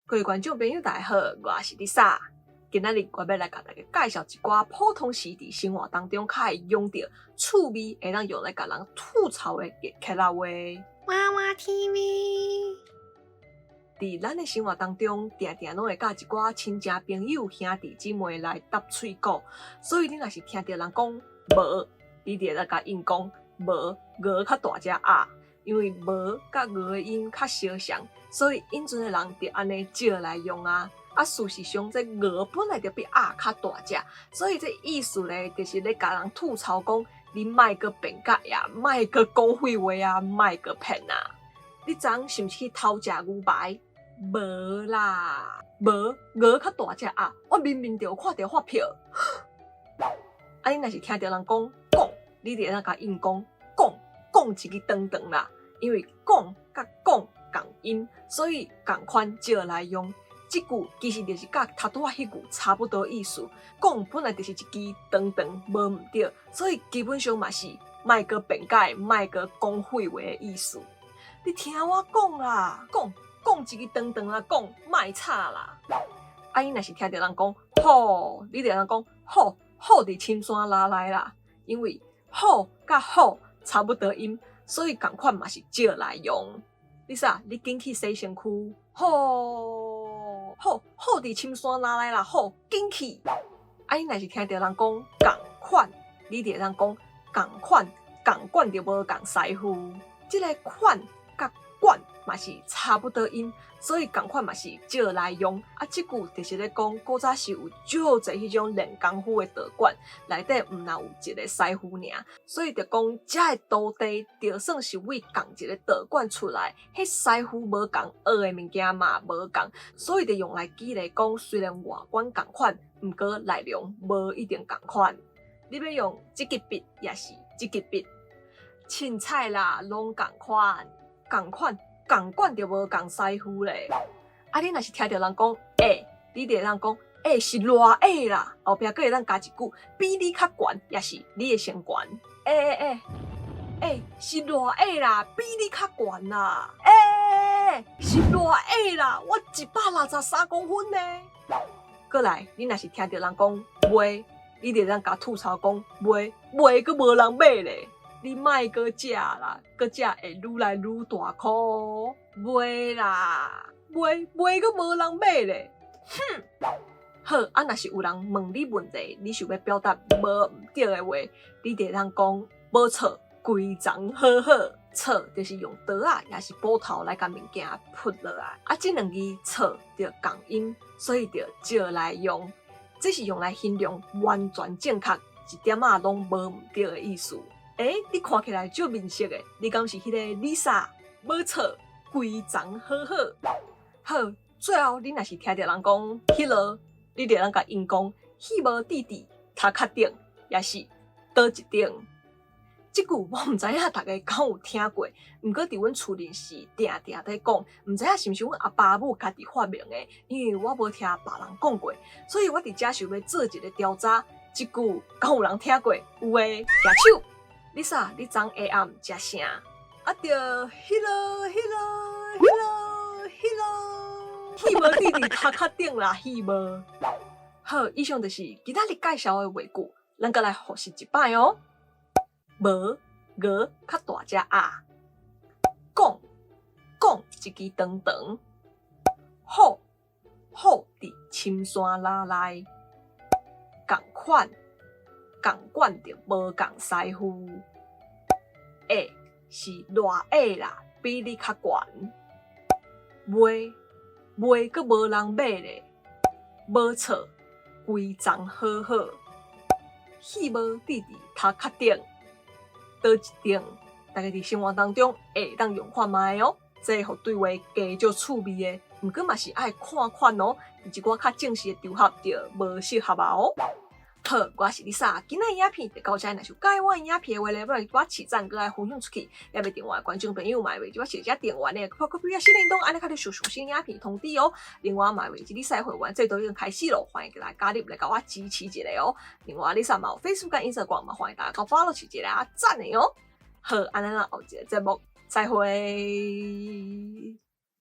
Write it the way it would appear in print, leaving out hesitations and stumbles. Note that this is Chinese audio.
各位观众朋友，大家好，我是 Lisa。今仔日我要来甲大家介绍一寡普通时伫生活当中较会用到趣味，会当用来甲人吐槽的客家话。娃娃 TV。伫咱的生活当中，定定拢会甲一寡亲戚朋友、兄弟姊妹来搭喙鼓，所以你若是听到人讲无，你就来甲因讲无，鹅较大只鸭，因为无甲鹅的音较相像。所以，因阵的人就安尼借来用啊。啊，事实上，这鹅本来就比鸭较大只，所以这意思咧，就是咧甲人吐槽讲，你莫阁变假呀，莫阁讲废话啊，莫阁骗啊。你昨是毋是去偷食牛排？无啦，无鹅较大只鸭，我明明就有看到发票。啊，你若是听到人讲，你就当甲因讲一个长长啦，因为讲甲讲同音，所以同款借来用。这句其实就是甲头拄仔迄句差不多意思。讲本来就是一支长长，无毋对，所以基本上嘛是莫阁辩解，莫阁讲废话的意思。你听我讲啦，讲一个长长啦，讲莫吵啦。啊，你若是听到人讲好，你就当讲好伫深山拉来啦，因为好甲好差不多音，所以同款嘛是借来用。你啥？你紧去洗身躯，好伫深山拉来啦，好紧去。啊，你若是听到人讲共款，你就当讲共款就无共师傅。这个款甲管嘛是差不多音，所以共款嘛是借来用。啊，这句就是咧讲，古早是有足侪迄种练功夫的道馆，内底毋若有一个师傅尔，所以就讲遮个徒弟就算是为共一个道馆出来，迄师傅无共，学的物件嘛无共，所以就用来举例讲，虽然外观共款，毋过内容无一定共款。你要用这支笔也是这支笔，凊彩啦，拢共款。共管就无共师傅咧。啊，你若是听到人讲你就当讲是偌啦，后壁佫会当加一句比你较悬，也是你的先悬。是偌啦，比你较悬啦。是偌啦，我163公分呢。过来，你若是听到人讲卖，你就当甲吐槽讲卖佫无人买咧。你莫阁食啦，阁食会愈来愈大箍。卖啦，卖阁无人买咧。好，啊，若是有人问你问题，你想要表达无毋对的话，你就当讲无错，规章好好。错就是用刀啊，也是斧头来甲物件劈落来。啊，这两字错就共音，所以就借来用。这是用来形容完全正确，一点仔拢无毋对的意思。你看起来足面熟的，你敢是迄个 Lisa？ 无错，规章好好。好，最后你若是听到人讲迄落，你就当甲因讲，迄无弟弟头壳顶，也是倒一顶。这句我毋知影大家敢有听过，毋过伫阮厝里是定在讲，毋知影是毋是阮阿爸母家己发明的，因为我无听别人讲过，所以我伫遮想要做一个调查，这句敢有人听过？有诶，举手。你啥？你昨下暗食啥？啊着迄落，迄无弟弟头壳顶啦，迄无。好，以上就是今仔日介绍的话句，咱再来复习一摆哦。无鹅较大只鸭，讲一支长长，好伫深山拉来，共管着无共师傅。是偌啦，比你较悬。卖阁无人买咧，无错，规章好好。迄无弟弟头壳顶，倒一顶。大家伫生活当中会当用看卖哦，这互对话加足趣味的。毋过嘛是爱看看哦，伫一寡较正式的场合就无适合啊哦。好，我是 Lisa， 今日影片就到这，若是有喜欢我影片的话咧，要我起赞，搁来分享出去，也要订阅观众朋友嘛，为我小姐订阅咧，拍个小铃铛，安尼较得收新影片通知哦。另外嘛，为Lisa会员，这都已经开始咯，欢迎来加入来甲我支持一下哦。另外Lisa嘛有 Facebook 跟 Instagram 嘛，欢迎大家 follow 一下啊，赞的哦。好，安尼咱后一个节目再会。